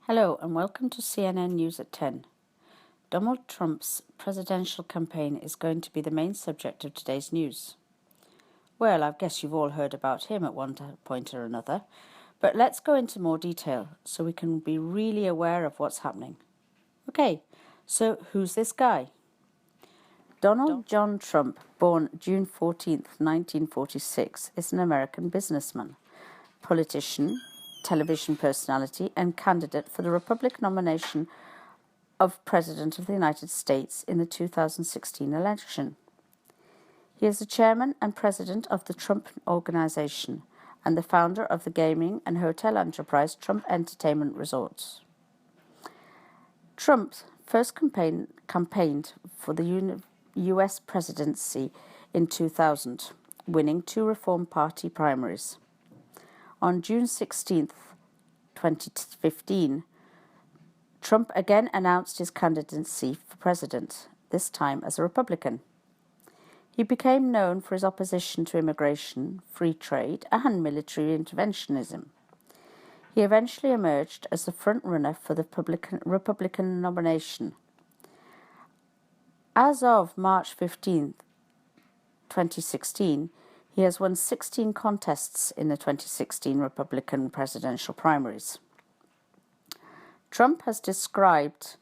Hello and welcome to CNN News at 10. Donald Trump's presidential campaign is going to be the main subject of today's news. Well, I guess you've all heard about him at one point or another, but let's go into more detail so we can be really aware of what's happening. Okay, so who's this guy? Donald John Trump, born June 14th, 1946, is an American businessman, politician, television personality, and candidate for the Republican nomination of President of the United States in the 2016 election. He is the chairman and president of the Trump Organization and the founder of the gaming and hotel enterprise Trump Entertainment Resorts. Trump first campaigned for the U.S. presidency in 2000, winning 2 Reform Party primaries. On June 16, 2015, Trump again announced his candidacy for president, this time as a Republican. He became known for his opposition to immigration, free trade, and military interventionism. He eventually emerged as the front-runner for the Republican nomination. As of March 15, 2016, he has won 16 contests in the 2016 Republican presidential primaries. Trump has described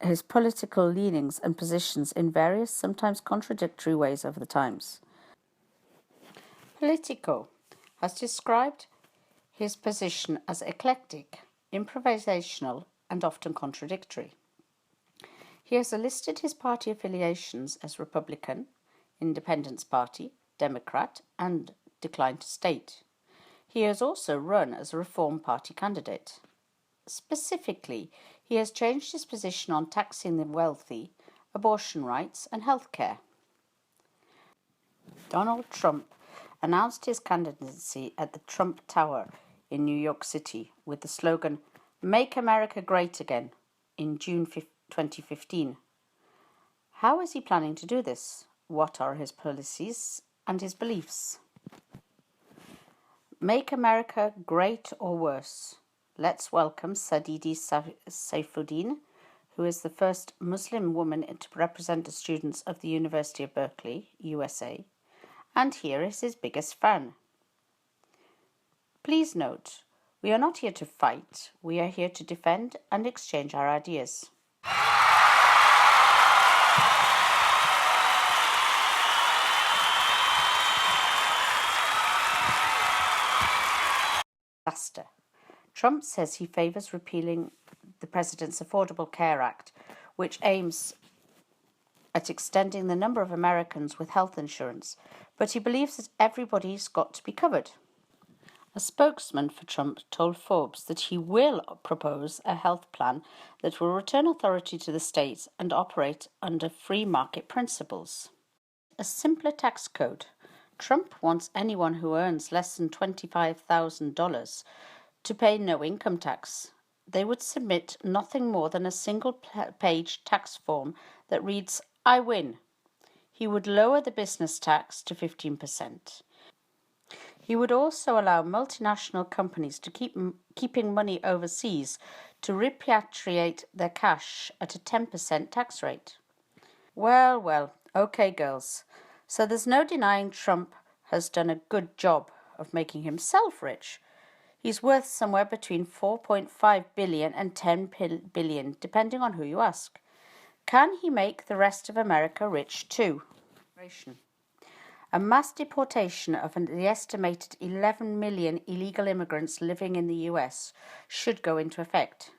his political leanings and positions in various, sometimes contradictory ways over the times. Politico has described his position as eclectic, improvisational, and often contradictory. He has listed his party affiliations as Republican, Independence Party, Democrat, and declined to state. He has also run as a Reform Party candidate. Specifically, he has changed his position on taxing the wealthy, abortion rights, and health care. Donald Trump announced his candidacy at the Trump Tower in New York City with the slogan, "Make America Great Again," in June 2015. How is he planning to do this? What are his policies and his beliefs? Make America great or worse? Let's welcome Sadidi Saifuddin, who is the first Muslim woman to represent the students of the University of Berkeley, USA, and here is his biggest fan. Please note, we are not here to fight, we are here to defend and exchange our ideas. Disaster. Trump says he favours repealing the President's Affordable Care Act, which aims at extending the number of Americans with health insurance, but he believes that everybody's got to be covered. A spokesman for Trump told Forbes that he will propose a health plan that will return authority to the states and operate under free market principles. A simpler tax code. Trump wants anyone who earns less than $25,000 to pay no income tax. They would submit nothing more than a single-page tax form that reads, "I win." He would lower the business tax to 15%. He would also allow multinational companies to keeping money overseas to repatriate their cash at a 10% tax rate. Well, okay, girls. So there's no denying Trump has done a good job of making himself rich. He's worth somewhere between 4.5 billion and 10 billion, depending on who you ask. Can he make the rest of America rich too? A mass deportation of the estimated 11 million illegal immigrants living in the US should go into effect.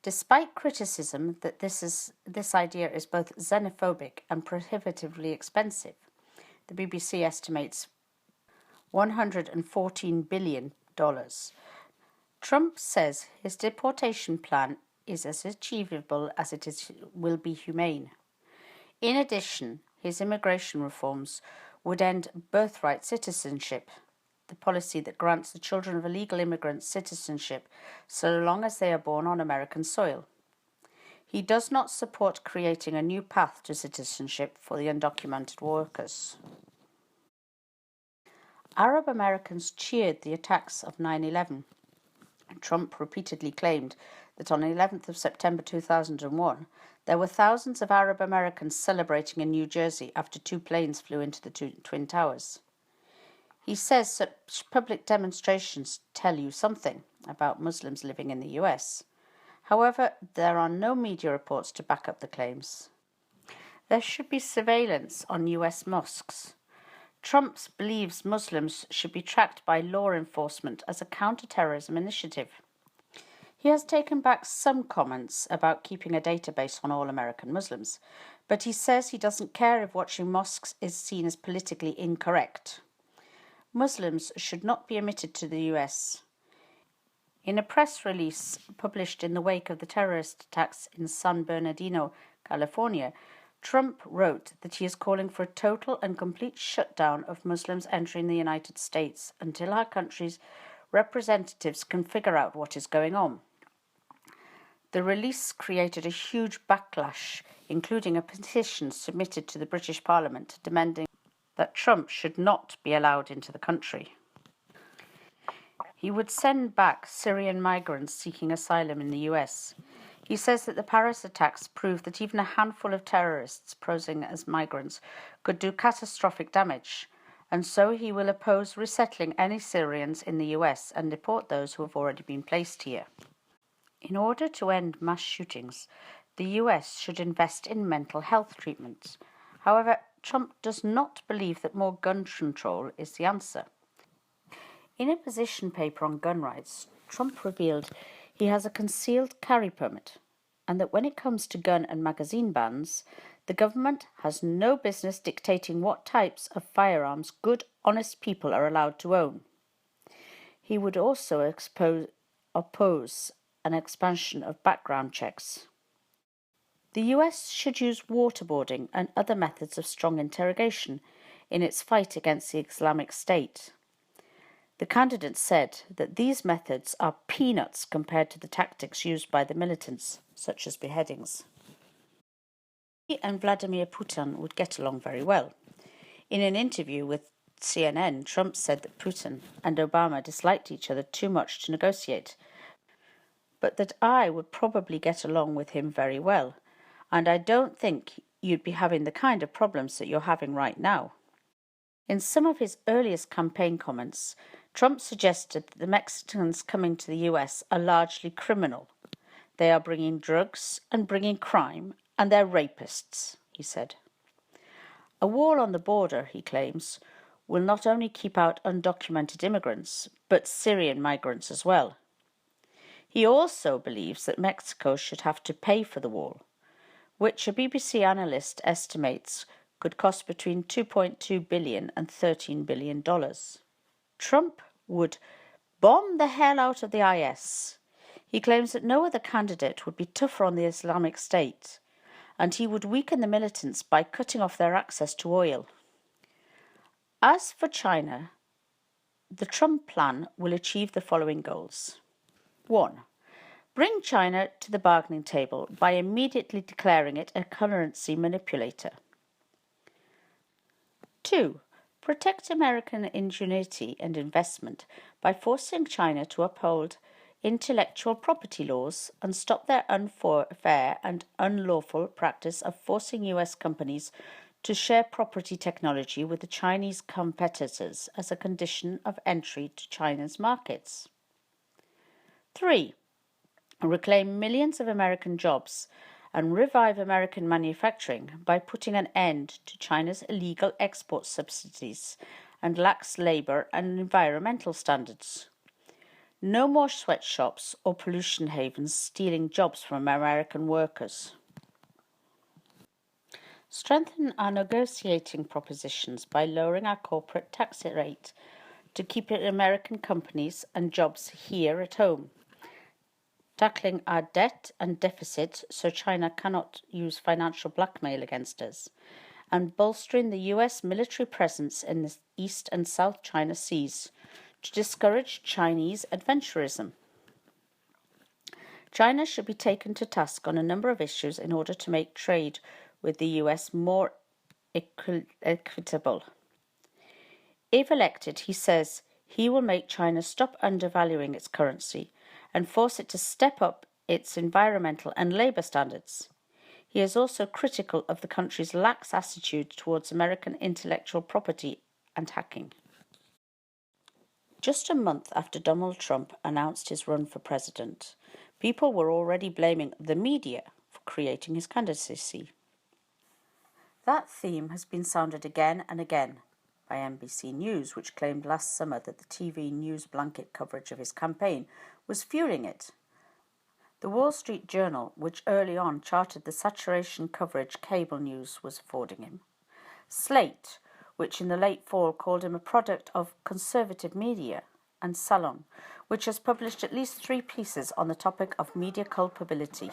Despite criticism that this idea is both xenophobic and prohibitively expensive, the BBC estimates $114 billion. Trump says his deportation plan is as achievable as will be humane. In addition, his immigration reforms would end birthright citizenship, the policy that grants the children of illegal immigrants citizenship so long as they are born on American soil. He does not support creating a new path to citizenship for the undocumented workers. Arab Americans cheered the attacks of 9/11. Trump repeatedly claimed that on the 11th of September 2001, there were thousands of Arab Americans celebrating in New Jersey after two planes flew into the Twin Towers. He says such public demonstrations tell you something about Muslims living in the US. However, there are no media reports to back up the claims. There should be surveillance on US mosques. Trump believes Muslims should be tracked by law enforcement as a counter-terrorism initiative. He has taken back some comments about keeping a database on all American Muslims, but he says he doesn't care if watching mosques is seen as politically incorrect. Muslims should not be admitted to the US. In a press release published in the wake of the terrorist attacks in San Bernardino, California, Trump wrote that he is calling for a total and complete shutdown of Muslims entering the United States until our country's representatives can figure out what is going on. The release created a huge backlash, including a petition submitted to the British Parliament demanding that Trump should not be allowed into the country. He would send back Syrian migrants seeking asylum in the US. He says that the Paris attacks proved that even a handful of terrorists posing as migrants could do catastrophic damage, and so he will oppose resettling any Syrians in the US and deport those who have already been placed here. In order to end mass shootings, the US should invest in mental health treatments. However, Trump does not believe that more gun control is the answer. In a position paper on gun rights, Trump revealed he has a concealed carry permit, and that when it comes to gun and magazine bans, the government has no business dictating what types of firearms good, honest people are allowed to own. He would also oppose an expansion of background checks. The US should use waterboarding and other methods of strong interrogation in its fight against the Islamic State. The candidate said that these methods are peanuts compared to the tactics used by the militants, such as beheadings. He and Vladimir Putin would get along very well. In an interview with CNN, Trump said that Putin and Obama disliked each other too much to negotiate, but that I would probably get along with him very well, and I don't think you'd be having the kind of problems that you're having right now. In some of his earliest campaign comments, Trump suggested that the Mexicans coming to the US are largely criminal. They are bringing drugs and bringing crime, and they're rapists, he said. A wall on the border, he claims, will not only keep out undocumented immigrants, but Syrian migrants as well. He also believes that Mexico should have to pay for the wall, which a BBC analyst estimates could cost between $2.2 billion and $13 billion. Trump would bomb the hell out of the IS. He claims that no other candidate would be tougher on the Islamic State, and he would weaken the militants by cutting off their access to oil. As for China, the Trump plan will achieve the following goals. 1. Bring China to the bargaining table by immediately declaring it a currency manipulator. 2. Protect American ingenuity and investment by forcing China to uphold intellectual property laws and stop their unfair and unlawful practice of forcing US companies to share property technology with the Chinese competitors as a condition of entry to China's markets. 3. Reclaim millions of American jobs and revive American manufacturing by putting an end to China's illegal export subsidies and lax labour and environmental standards. No more sweatshops or pollution havens stealing jobs from American workers. Strengthen our negotiating propositions by lowering our corporate tax rate to keep American companies and jobs here at home. Tackling our debt and deficit so China cannot use financial blackmail against us, and bolstering the US military presence in the East and South China Seas to discourage Chinese adventurism. China should be taken to task on a number of issues in order to make trade with the US more equitable. If elected, he says he will make China stop undervaluing its currency and force it to step up its environmental and labour standards. He is also critical of the country's lax attitude towards American intellectual property and hacking. Just a month after Donald Trump announced his run for president, people were already blaming the media for creating his candidacy. That theme has been sounded again and again by NBC News, which claimed last summer that the TV news blanket coverage of his campaign was fueling it. The Wall Street Journal, which early on charted the saturation coverage cable news was affording him. Slate, which in the late fall called him a product of conservative media, and Salon, which has published at least 3 pieces on the topic of media culpability.